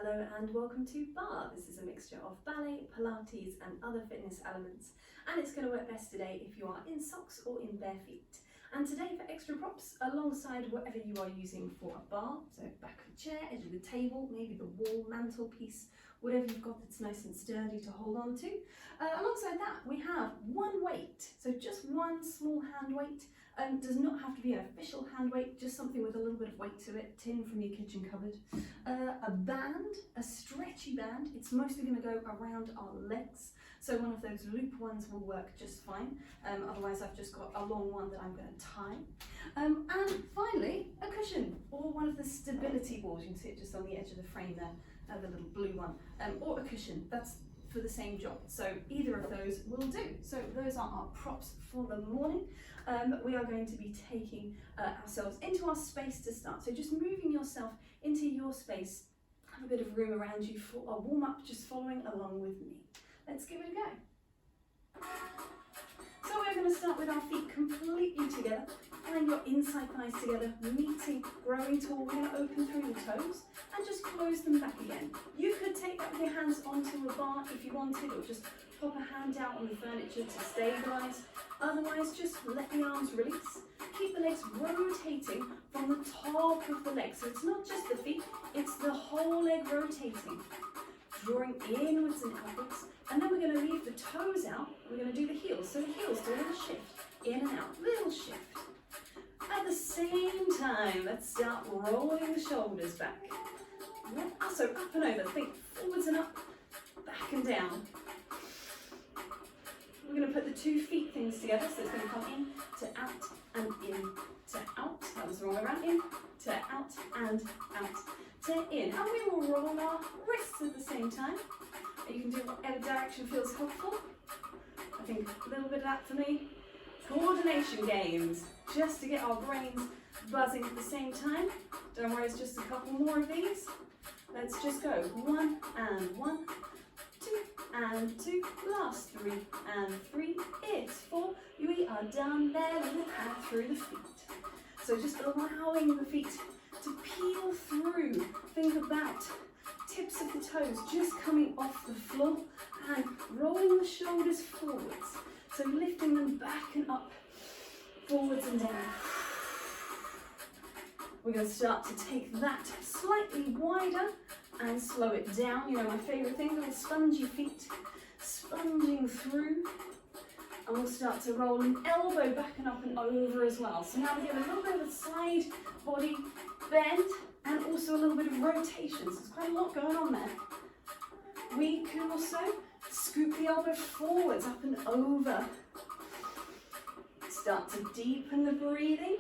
Hello and welcome to Barre. This is a mixture of ballet, Pilates and other fitness elements, and it's going to work best today if you are in socks or in bare feet. And today for extra props alongside whatever you are using for a bar, so back of the chair, edge of the table, maybe the wall, mantelpiece, whatever you've got that's nice and sturdy to hold on to. Alongside that we have one weight, so just one small hand weight. Does not have to be an official hand weight, just something with a little bit of weight to it, tin from your kitchen cupboard. A band, a stretchy band. It's mostly going to go around our legs, so one of those loop ones will work just fine. Otherwise I've just got a long one that I'm going to tie. And finally a cushion, or one of the stability balls. You can see it just on the edge of the frame there, the little blue one, or a cushion. That's for the same job, so either of those will do. So those are our props for the morning. We are going to be taking ourselves into our space to start, so just moving yourself into your space, have a bit of room around you for a warm up, just following along with me. Let's give it a go. So we're going to start with our feet completely together. Find your inside thighs together, meeting, growing tall. We're going to open through the toes and just close them back again. You could take that with your hands onto a bar if you wanted, or just pop a hand out on the furniture to stabilise. Otherwise, just let the arms release. Keep the legs rotating from the top of the legs. So it's not just the feet, it's the whole leg rotating. Drawing inwards and outwards. And then we're going to leave the toes out. We're going to do the heels. So the heels do a little shift, in and out, little shift. At the same time, let's start rolling the shoulders back. So up and over, think forwards and up, back and down. We're going to put the 2 feet things together, so it's going to come in to out and in to out. That was the wrong way around. In to out and out to in. And we will roll our wrists at the same time. You can do whatever direction feels helpful. I think a little bit of that for me. Coordination games, just to get our brains buzzing at the same time. Don't worry, it's just a couple more of these. Let's just go 1 and 1, 2 and 2, last 3 and 3, it's 4, we are done there with the pad through the feet. So just allowing the feet to peel through, think about tips of the toes just coming off the floor and rolling the shoulders forwards. So lifting them back and up, forwards and down. We're going to start to take that slightly wider and slow it down. You know my favourite thing, little spongy feet, sponging through. And we'll start to roll an elbow back and up and over as well. So now we get a little bit of a side body bend and also a little bit of rotation. So there's quite a lot going on there. We can also scoop the elbow forwards, up and over. Start to deepen the breathing.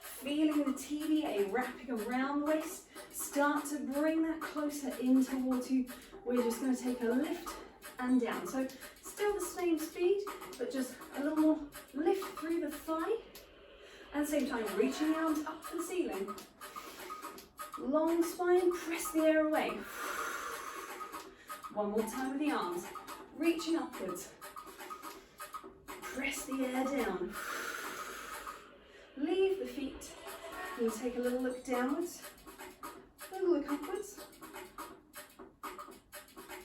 Feeling the TVA wrapping around the waist. Start to bring that closer in towards you. We're just going to take a lift and down. So still the same speed, but just a little more lift through the thigh. At the same time, reaching the arms up to the ceiling. Long spine, press the air away. One more time with the arms, reaching upwards. Press the air down. Leave the feet. We'll take a little look downwards, a little look upwards,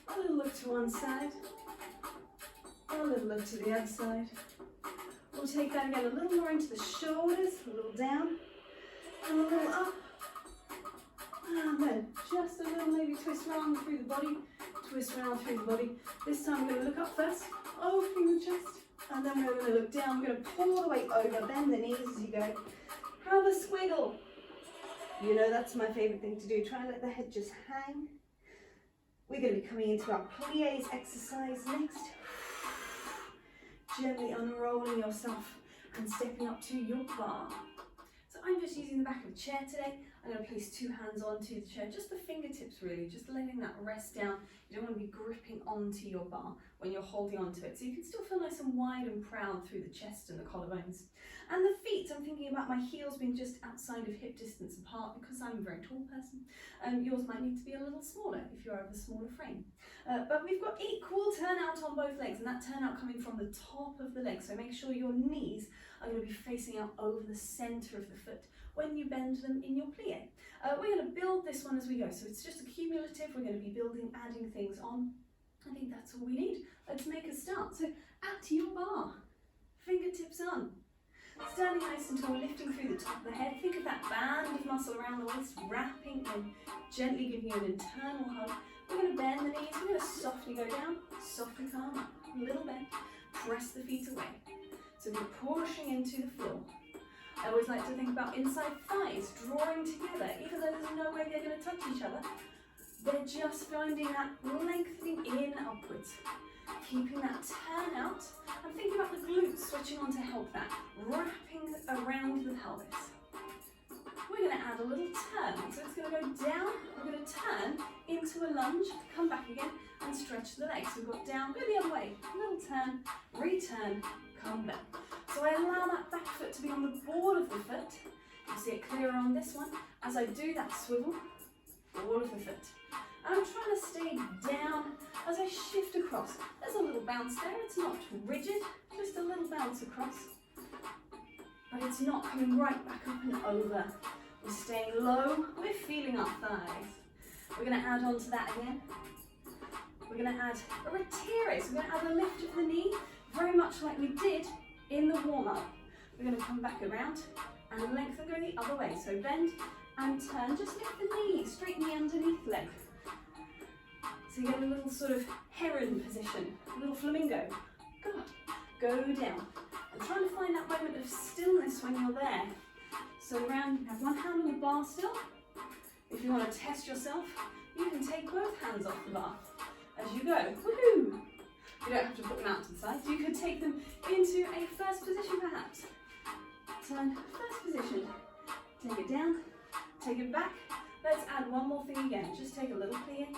a little look to one side, a little look to the other side. We'll take that again a little more into the shoulders, a little down, and a little up. And then just a little maybe twist around through the body, twist around through the body. This time we're going to look up first, opening the chest, and then we're going to look down. We're going to pull the weight over, bend the knees as you go. Have a squiggle. You know that's my favourite thing to do. Try and let the head just hang. We're going to be coming into our plies exercise next. Gently unrolling yourself and stepping up to your bar. So I'm just using the back of the chair today. I'm going to place 2 hands onto the chair, just the fingertips really, just letting that rest down. You don't want to be gripping onto your bar when you're holding onto it. So you can still feel nice and wide and proud through the chest and the collarbones. And the feet, I'm thinking thinking about my heels being just outside of hip distance apart because I'm a very tall person. Yours might need to be a little smaller if you're of a smaller frame. But we've got equal turnout on both legs, and that turnout coming from the top of the leg. So make sure your knees are going to be facing out over the center of the foot when you bend them in your plie. We're going to build this one as we go. So it's just a cumulative. We're going to be building, adding things on. I think that's all we need. Let's make a start. So at your bar, fingertips on. Standing nice and tall, lifting through the top of the head. Think of that band of muscle around the waist, wrapping in, gently giving you an internal hug. We're going to bend the knees, we're going to softly go down, softly come up, a little bend, press the feet away. So we're pushing into the floor. I always like to think about inside thighs drawing together, even though there's no way they're going to touch each other. They're just finding that lengthening in upwards. Keeping that turn out, and thinking about the glutes switching on to help that, wrapping around the pelvis. We're going to add a little turn, so it's going to go down, we're going to turn into a lunge, come back again, and stretch the legs. So we've got down, go the other way, little turn, return, come back. So I allow that back foot to be on the ball of the foot. You see it clearer on this one. As I do that swivel, ball of the foot. And I'm trying to stay down as I shift across. There's a little bounce there, it's not rigid, just a little bounce across. But it's not coming right back up and over. We're staying low, we're feeling our thighs. We're going to add on to that again. We're going to add a retire, so we're going to add a lift of the knee, very much like we did in the warm-up. We're going to come back around and lengthen, go the other way. So bend and turn, just lift the knee, straighten the underneath leg. So you get a little sort of heron position, a little flamingo. Go down. And trying to find that moment of stillness when you're there. So around, you have one hand on the bar still. If you want to test yourself, you can take both hands off the bar as you go. Woohoo! You don't have to put them out to the side. You could take them into a first position perhaps. Turn, first position. Take it down, take it back. Let's add one more thing again. Just take a little plie.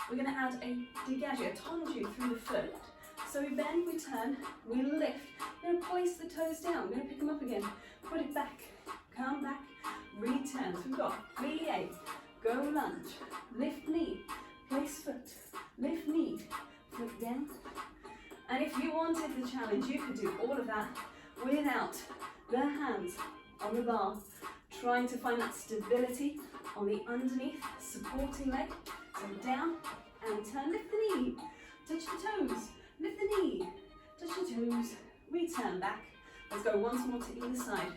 We're going to add a dégagé, a tendu through the foot. So we bend, we turn, we lift. We're going to place the toes down. We're going to pick them up again. Put it back, come back, return. So we've got plie, go lunge, lift knee, place foot, lift knee, flip down. And if you wanted the challenge, you could do all of that without the hands on the bar, trying to find that stability on the underneath supporting leg. So down and turn, lift the knee, touch the toes, lift the knee, touch the toes, return back. Let's go once more to either side.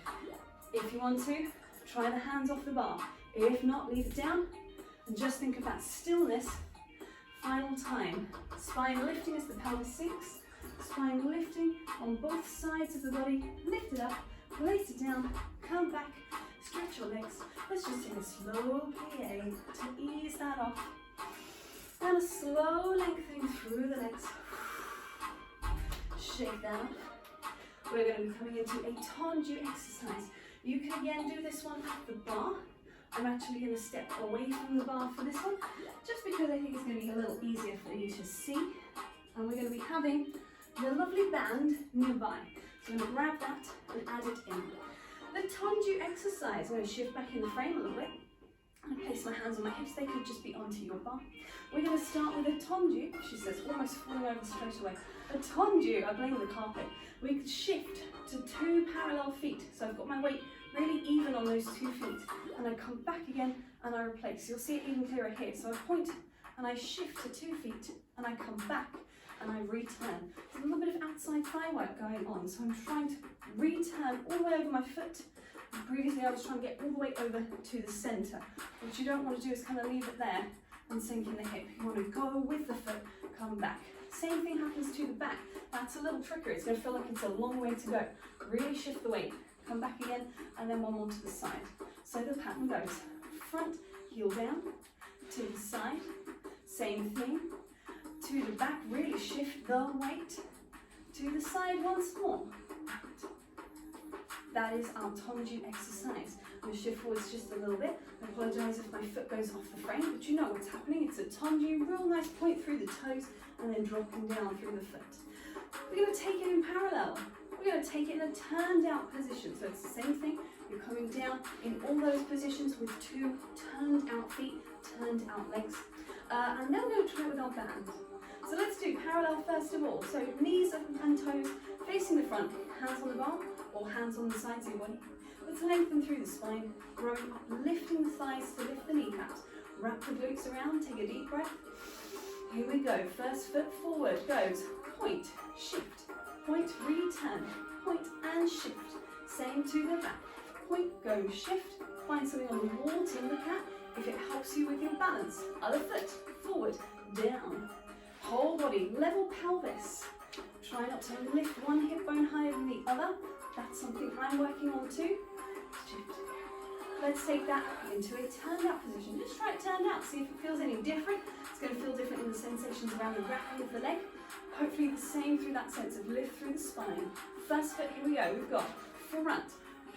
If you want to, try the hands off the bar. If not, leave it down and just think of that stillness. Final time. Spine lifting as the pelvis sinks. Spine lifting on both sides of the body. Lift it up, place it down, come back, stretch your legs. Let's just take a slow plie to ease that off. And a slow lengthening through the legs. Shake that off. We're going to be coming into a tendu exercise. You can again do this one at the bar. I'm actually going to step away from the bar for this one, just because I think it's going to be a little easier for you to see. And we're going to be having the lovely band nearby. So I'm going to grab that and add it in. The tendu exercise, I'm going to shift back in the frame a little bit. I place my hands on my hips, they could just be onto your bar. We're going to start with a tendu, she says, almost falling over straight away. A tendu, I blame the carpet. We could shift to 2 parallel feet. So I've got my weight really even on those 2 feet. And I come back again and I replace. You'll see it even clearer here. So I point and I shift to 2 feet and I come back and I return. There's a little bit of outside thigh work going on. So I'm trying to return all the way over my foot. Previously I was trying to get all the way over to the centre. What you don't want to do is kind of leave it there and sink in the hip. You want to go with the foot, come back. Same thing happens to the back. That's a little trickier. It's going to feel like it's a long way to go. Really shift the weight. Come back again, and then one more to the side. So the pattern goes front, heel down, to the side, same thing, to the back, really shift the weight, to the side once more. That is our tendu exercise. I'm going to shift forwards just a little bit. I apologise if my foot goes off the frame, but you know what's happening. It's a tendu, real nice point through the toes, and then dropping down through the foot. We're going to take it in parallel. We're going to take it in a turned out position. So it's the same thing. down in all those positions with 2 turned out feet, turned out legs. And then we're going to try it with our band. So let's do parallel first of all. So knees and toes facing the front, hands on the bar or hands on the sides of your body. Let's lengthen through the spine, growing up, lifting the thighs to lift the kneecaps. Wrap the glutes around, take a deep breath. Here we go, first foot forward goes point, shift, point, return, point and shift. Same to the back, point, go, shift, find something on the wall to look at if it helps you with your balance. Other foot, forward, down. Whole body, level pelvis. Try not to lift one hip bone higher than the other. That's something I'm working on too. Shift. Let's take that into a turned out position. Just try it turned out, see if it feels any different. It's going to feel different in the sensations around the grappling of the leg. Hopefully the same through that sense of lift through the spine. First foot, here we go. We've got front,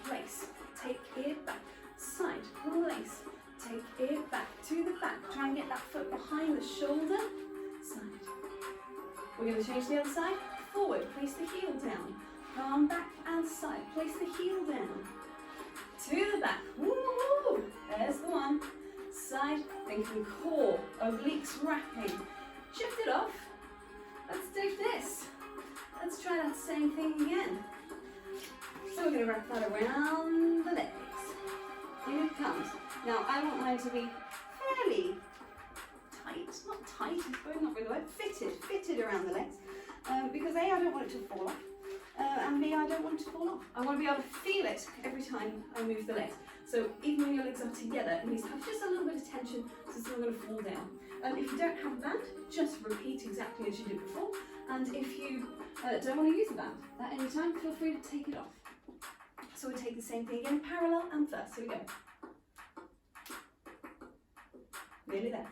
place, take it back, side, place, take it back to the back. Try and get that foot behind the shoulder, side. We're going to change the other side. Forward, place the heel down. Palm back and side, place the heel down. To the back, woo, there's the one. Side, thinking core, obliques wrapping. Shift it off. Let's do this. Let's try that same thing again. So we're going to wrap that around the legs. Here it comes. Now I want mine to be fairly tight, not tight, it's probably not really right, fitted around the legs. Because A, I don't want it to fall off. And B, I don't want it to fall off. I want to be able to feel it every time I move the legs. So even when your legs are together, it needs to have just a little bit of tension so it's not going to fall down. If you don't have a band, just repeat exactly as you did before. And if you don't want to use a band at any time, feel free to take it off. So we take the same thing again, parallel and first. Here we go. Nearly there.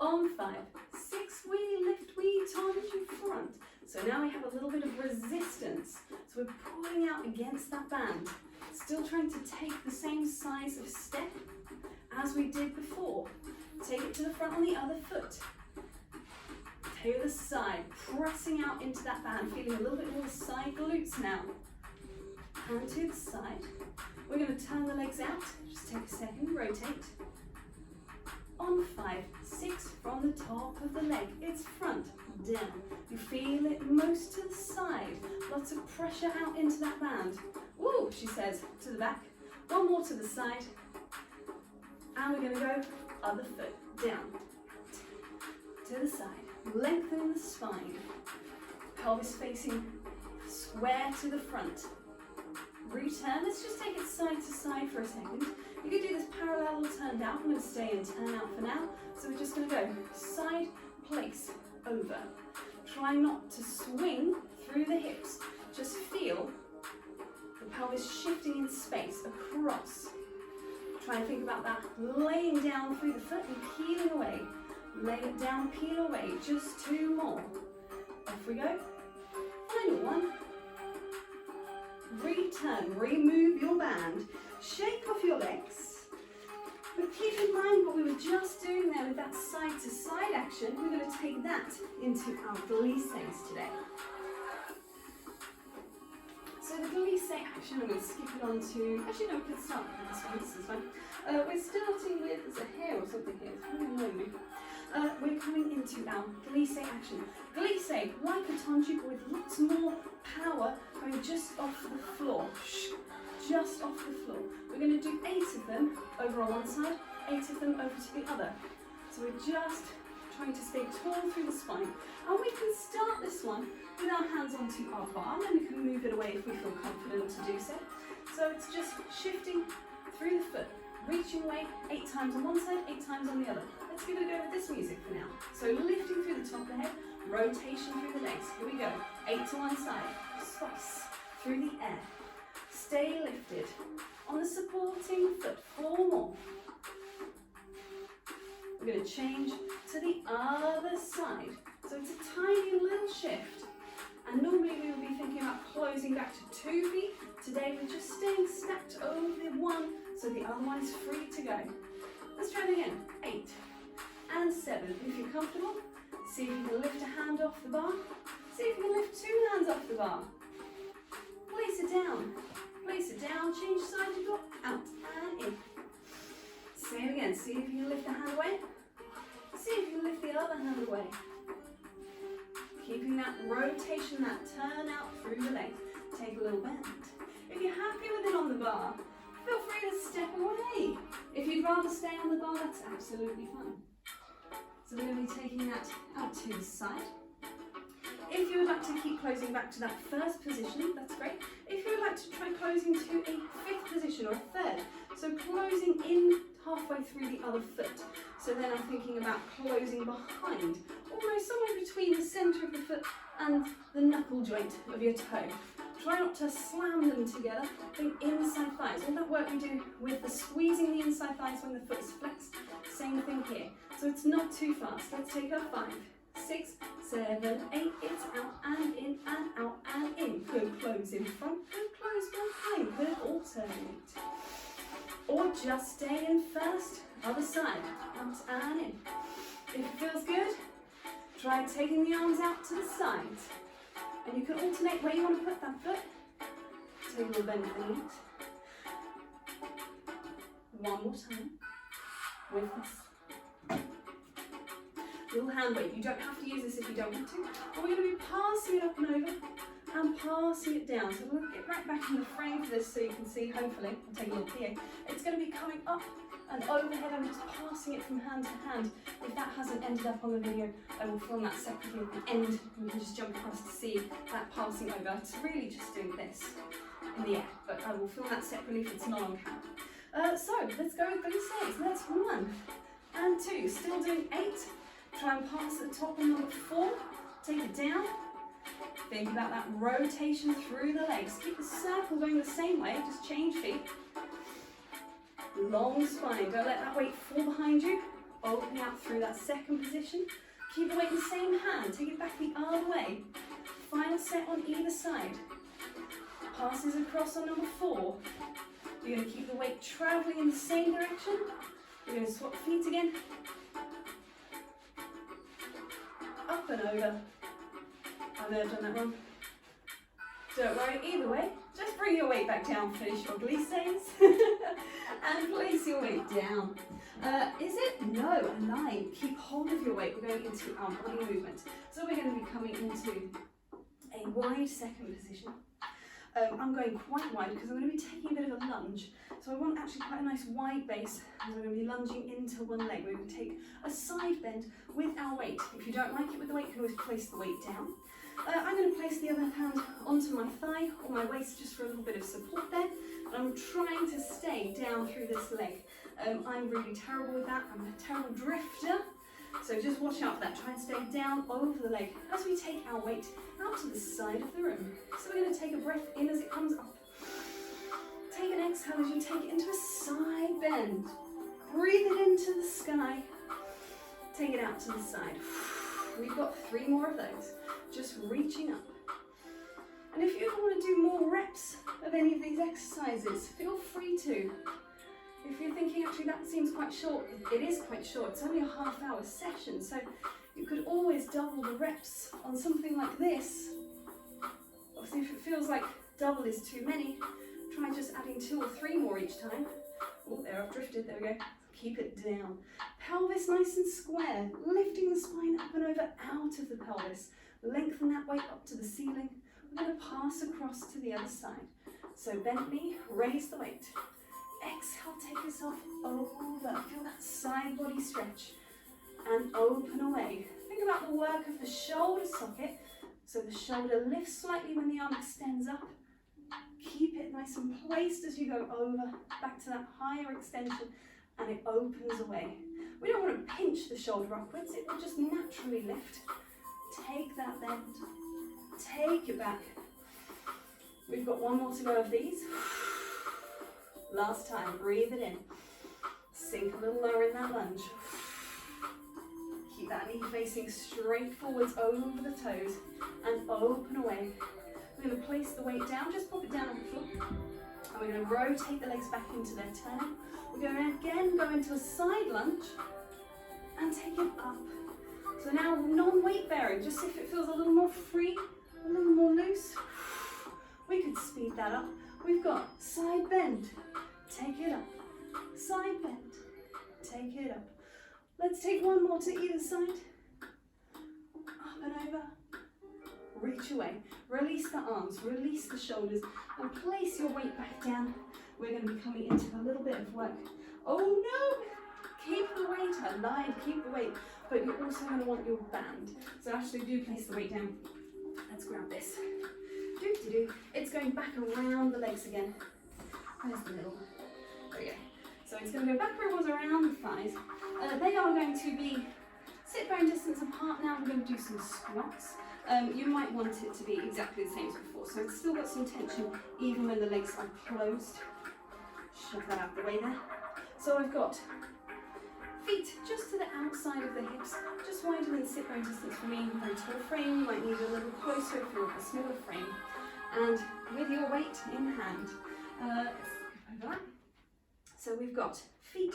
On 5, 6, we lift, we turn to front. So now we have a little bit of resistance. So we're pulling out against that band. Still trying to take the same size of step as we did before. Take it to the front on the other foot. To the side, pressing out into that band, feeling a little bit more side glutes now. And to the side. We're going to turn the legs out. Just take a second, rotate. On 5, 6 from the top of the leg. It's front, down. You feel it most to the side. Lots of pressure out into that band. Woo, she says, to the back. One more to the side. And we're going to go other foot, down. To the side. Lengthen the spine. Pelvis facing square to the front. Return. Let's just take it side to side for a second. You could do this parallel or turned out. I'm going to stay in turn out for now. So we're just going to go side, place, over. Try not to swing through the hips. Just feel the pelvis shifting in space across. Try and think about that laying down through the foot and peeling away. Lay it down, peel away. Just 2 more. Off we go. Final one. Return, remove your band. Shake off your legs. But keep in mind what we were just doing there with that side to side action. We're going to take that into our glisses today. So the glisse action, I'm going to skip it on to, actually no, we can start with this one, this is fine. We're starting with, there's a hair or something here, it's really annoying me. We're coming into our glisse action. Glisse, like a tongue with lots more power going just off the floor. Just off the floor. We're going to do 8 of them over on one side, 8 of them over to the other. So we're just trying to stay tall through the spine. And we can start this one with our hands onto our bar, and then we can move it away if we feel confident to do so. So it's just shifting through the foot, reaching away 8 times on one side, 8 times on the other. Let's give it a go with this music for now. So lifting through the top of the head, rotation through the legs. Here we go. 8 to one side, slice through the air. Stay lifted. On the supporting foot, 4 more. We're going to change to the other side. So it's a tiny little shift. And normally we would be thinking about closing back to 2 feet. Today we're just staying stacked over the one, so the other one is free to go. Let's try it again. 8 and 7. If you're comfortable, see if you can lift a hand off the bar. See if you can lift 2 hands off the bar. Place it down. Place it down. Change side to go out. again. See if you can lift the hand away. See if you can lift the other hand away. Keeping that rotation, that turn out through the leg. Take a little bend. If you're happy with it on the bar, feel free to step away. If you'd rather stay on the bar, that's absolutely fine. So we're going to be taking that out to the side. If you would like to keep closing back to that first position, that's great. If you would like to try closing to a fifth position or a third, so closing in halfway through the other foot. So then I'm thinking about closing behind, almost somewhere between the centre of the foot and the knuckle joint of your toe. Try not to slam them together. Think inside thighs. All that work we do with the squeezing the inside thighs when the foot is flexed, same thing here. So it's not too fast. Let's take a 5, 6, 7, 8. It's out and in and out and in. Good. Close in front. Good. Close behind. Good. Alternate. Or just stay in first. Other side. Out and in. If it feels good, try taking the arms out to the sides. And you can alternate where you want to put that foot. Take a little bend at the knees. One more time. With this. Little hand weight. You don't have to use this if you don't want to. And we're going to be passing it up and over and passing it down. So we'll get right back in the frame for this so you can see, hopefully, I'll take a little PA. It's going to be coming up and overhead. I'm just passing it from hand to hand. If that hasn't ended up on the video, I will film that separately at the end. You can just jump across to see that passing over. It's really just doing this in the air, but I will film that separately if it's not on camera. So let's go with those legs. That's 1 and 2. Still doing 8. Try and pass at the top on number 4. Take it down. Think about that rotation through the legs. Keep the circle going the same way, just change feet. Long spine, don't let that weight fall behind you. Open out through that second position. Keep the weight in the same hand, take it back the other way. Final set on either side. Passes across on number 4. You're going to keep the weight travelling in the same direction. You're going to swap feet again. Up and over. I may have done that wrong. Don't worry, either way, just bring your weight back down, finish your glisses, and place your weight down. Is it? No, a 9. Keep hold of your weight. We're going into our body movement. So we're going to be coming into a wide second position. I'm going quite wide because I'm going to be taking a bit of a lunge. So I want actually quite a nice wide base, and we're going to be lunging into one leg. We're going to take a side bend with our weight. If you don't like it with the weight, you can always place the weight down. I'm going to place the other hand onto my thigh or my waist just for a little bit of support there. And I'm trying to stay down through this leg. I'm really terrible with that. I'm a terrible drifter. So just watch out for that. Try and stay down over the leg as we take our weight out to the side of the room. So we're going to take a breath in as it comes up. Take an exhale as you take it into a side bend. Breathe it into the sky. Take it out to the side. We've got 3 more of those. Just reaching up. And if you want to do more reps of any of these exercises, feel free to. If you're thinking actually that seems quite short, it is quite short. It's only a half-hour session, so you could always double the reps on something like this. Obviously, if it feels like double is too many, try just adding 2 or 3 more each time. Oh, there, I've drifted. There we go. Keep it down. Pelvis nice and square, lifting the spine up and over out of the pelvis. Lengthen that weight up to the ceiling. We're going to pass across to the other side. So bent knee, raise the weight. Exhale, take yourself over. Feel that side body stretch. And open away. Think about the work of the shoulder socket. So the shoulder lifts slightly when the arm extends up. Keep it nice and placed as you go over, back to that higher extension, and it opens away. We don't want to pinch the shoulder upwards, it will just naturally lift. Take that bend, take it back. We've got 1 more to go of these. Last time, breathe it in. Sink a little lower in that lunge. Keep that knee facing straight forwards over the toes and open away. We're going to place the weight down, just pop it down on the floor. And we're going to rotate the legs back into their turn. We're going to again go into a side lunge and take it up. So now non-weight bearing, just if it feels a little more free, a little more loose, we could speed that up. We've got side bend, take it up, side bend, take it up. Let's take one more to either side. Up and over. Reach away. Release the arms, release the shoulders, and place your weight back down. We're going to be coming into a little bit of work. Oh no! Keep the weight alive, keep the weight, but you're also going to want your band. So actually do place the weight down. Let's grab this. It's going back around the legs again. Where's the middle? There we go. So it's going to go backwards around the thighs. They are going to be sit bone distance apart now. We're going to do some squats. You might want it to be exactly the same as before. So it's still got some tension even when the legs are closed. Shove that out the way there. So I've got feet just to the outside of the hips, just wider than sit bone distance for me. Very tall frame, you might need a little closer if you're a smaller frame. And with your weight in hand, let's skip over that. So we've got feet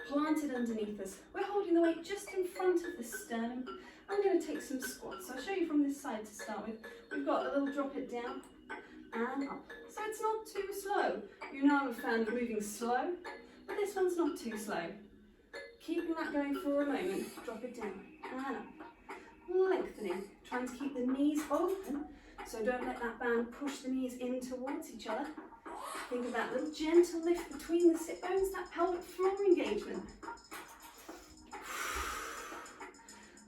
planted underneath us. We're holding the weight just in front of the sternum. I'm going to take some squats. I'll show you from this side to start with. We've got a little drop it down and up. So it's not too slow. You know I'm a fan of moving slow, but this one's not too slow. Keeping that going for a moment. Drop it down and up. Lengthening. Trying to keep the knees open, so don't let that band push the knees in towards each other. Think of that little gentle lift between the sit bones, that pelvic floor engagement.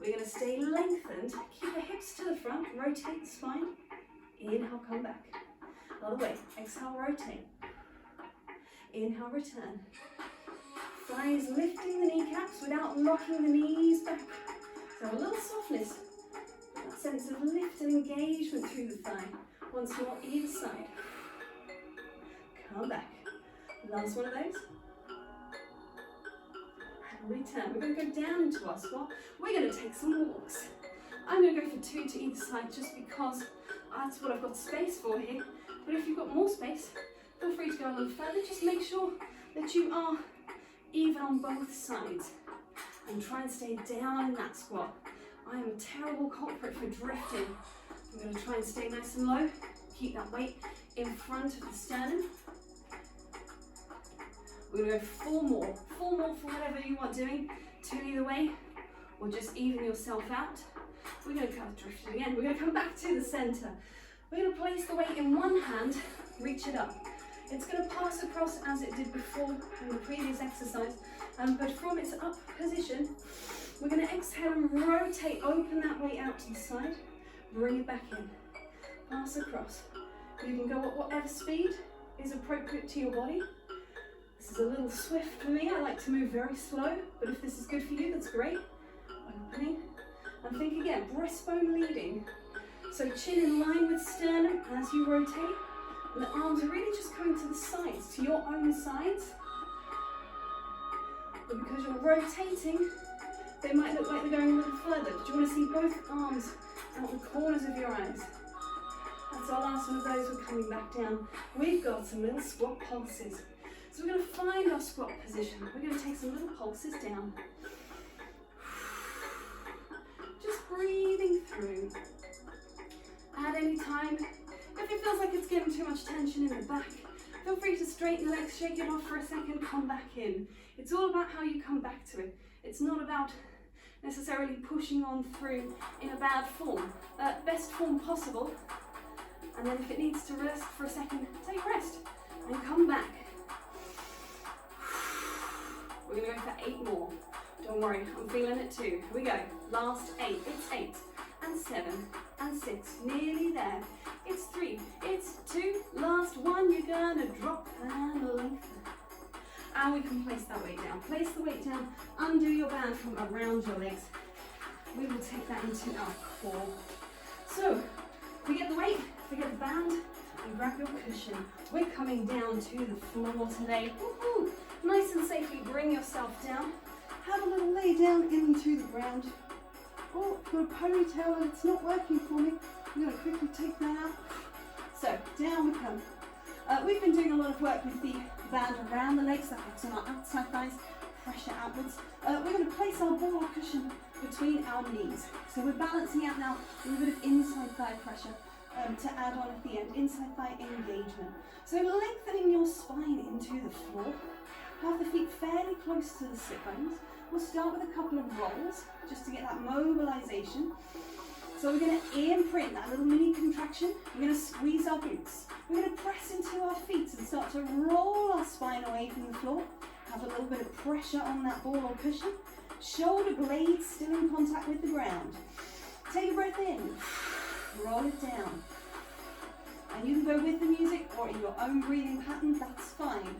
We're going to stay lengthened. Keep the hips to the front. Rotate the spine. Inhale, come back. Other way. Exhale, rotate. Inhale, return. Thighs lifting the kneecaps without locking the knees back. So a little softness. That sense of lift and engagement through the thigh. Once more, either side. Come back. Last one of those. And return. We're going to go down into our squat. We're going to take some walks. I'm going to go for 2 to either side just because that's what I've got space for here. But if you've got more space, feel free to go a little further. Just make sure that you are even on both sides. And try and stay down in that squat. I am a terrible culprit for drifting. I'm going to try and stay nice and low. Keep that weight in front of the sternum. We're going to go 4 more. 4 more for whatever you want doing. 2 either way, or just even yourself out. We're going to kind of drift it again. We're going to come back to the center. We're going to place the weight in one hand, reach it up. It's going to pass across as it did before in the previous exercise, but from its up position, we're going to exhale and rotate, open that weight out to the side, bring it back in, pass across. You can go at whatever speed is appropriate to your body. This is a little swift for me. I like to move very slow, but if this is good for you, that's great. Opening, and think again, breastbone leading. So chin in line with sternum as you rotate, and the arms are really just coming to the sides, to your own sides. But because you're rotating, they might look like they're going a little further. Do you want to see both arms out the corners of your eyes? That's our last one of those. We're coming back down. We've got some little squat pulses. So we're going to find our squat position. We're going to take some little pulses down. Just breathing through. At any time, if it feels like it's getting too much tension in the back, feel free to straighten the legs, shake it off for a second, come back in. It's all about how you come back to it. It's not about necessarily pushing on through in a bad form. Best form possible. And then if it needs to rest for a second, take rest and come back. We're going to go for 8 more. Don't worry, I'm feeling it too. Here we go. Last 8. It's 8 and 7 and 6. Nearly there. It's 3. It's 2. Last 1. You're going to drop and lengthen. And we can place that weight down. Place the weight down. Undo your band from around your legs. We will take that into our core. So, forget the weight, forget the band, and grab your cushion. We're coming down to the floor today. Woohoo! Nice and safely bring yourself down. Have a little lay down into the ground. Oh, I've got a ponytail and it's not working for me. I'm going to quickly take that out. So, down we come. We've been doing a lot of work with the band around the legs, that works on our outside thighs, pressure outwards. We're going to place our ball or cushion between our knees. So we're balancing out now a little bit of inside thigh pressure to add on at the end, inside thigh engagement. So lengthening your spine into the floor. Have the feet fairly close to the sit bones. We'll start with a couple of rolls, just to get that mobilization. So we're going to imprint that little mini contraction. We're going to squeeze our glutes. We're going to press into our feet and start to roll our spine away from the floor. Have a little bit of pressure on that ball or cushion. Shoulder blades still in contact with the ground. Take a breath in. Roll it down. And you can go with the music or in your own breathing pattern, that's fine.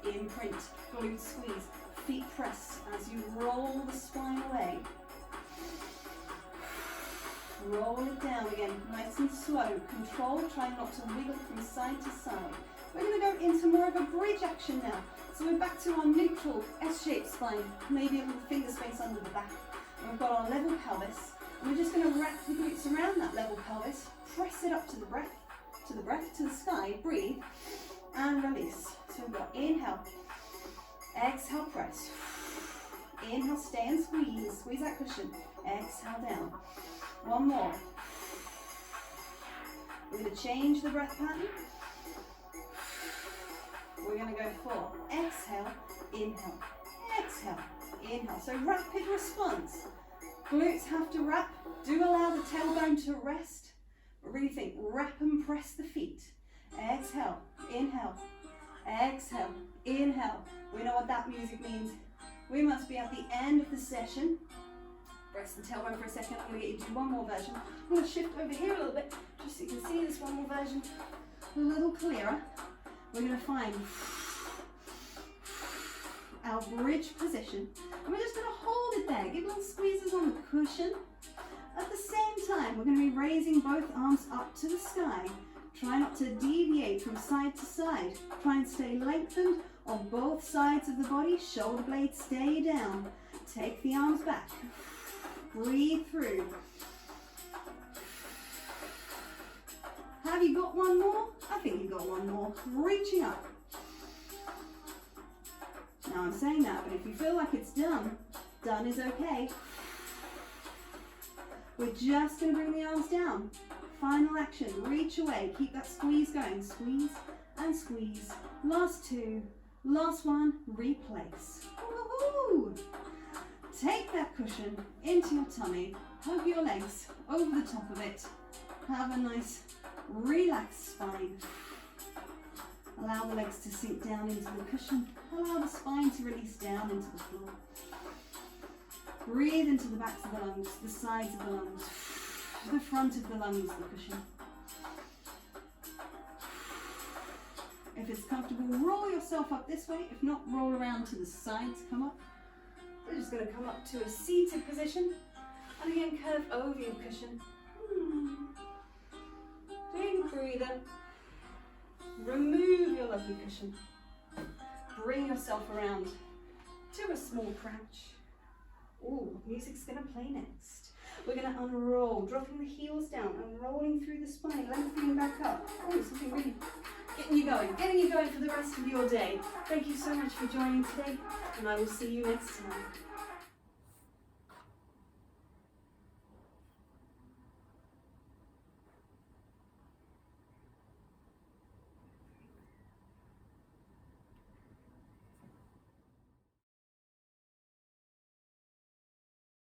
Imprint, glute squeeze, feet press as you roll the spine away. Roll it down again, nice and slow. Control, try not to wiggle from side to side. We're going to go into more of a bridge action now. So we're back to our neutral S-shaped spine, maybe a little finger space under the back. And we've got our level pelvis. And we're just going to wrap the glutes around that level pelvis, press it up to the breath, to the sky, breathe, and release. So we've got inhale, exhale, press. Inhale, stay and squeeze. Squeeze that cushion. Exhale down. One more. We're going to change the breath pattern. We're going to go for exhale, inhale, exhale, inhale. So rapid response. Glutes have to wrap. Do allow the tailbone to rest. But really think, wrap and press the feet. Exhale, inhale, exhale, inhale. We know what that music means. We must be at the end of the session. Rest the tailbone for a second. I'm going to get you to one more version. I'm going to shift over here a little bit, just so you can see this one more version a little clearer. We're going to find our bridge position. And we're just going to hold it there. Give little squeezes on the cushion. At the same time, we're going to be raising both arms up to the sky. Try not to deviate from side to side. Try and stay lengthened on both sides of the body. Shoulder blades stay down. Take the arms back. Breathe through. Have you got one more? I think you've got one more. Reaching up. Now I'm saying that, but if you feel like it's done, done is okay. We're just going to bring the arms down. Final action, reach away. Keep that squeeze going. Squeeze and squeeze. Last two, last one, replace. Woohoo! Take that cushion into your tummy. Hug your legs over the top of it. Have a nice relaxed spine. Allow the legs to sink down into the cushion. Allow the spine to release down into the floor. Breathe into the backs of the lungs, the sides of the lungs, the front of the lungs, the cushion. If it's comfortable, roll yourself up this way. If not, roll around to the sides, come up. We're just going to come up to a seated position. And again, curve over your cushion. Doing a breather. Remove your lovely cushion. Bring yourself around to a small crouch. Ooh, music's going to play next. We're going to unroll, dropping the heels down and rolling through the spine, lengthening back up. Oh, something really getting you going for the rest of your day. Thank you so much for joining today, and I will see you next time.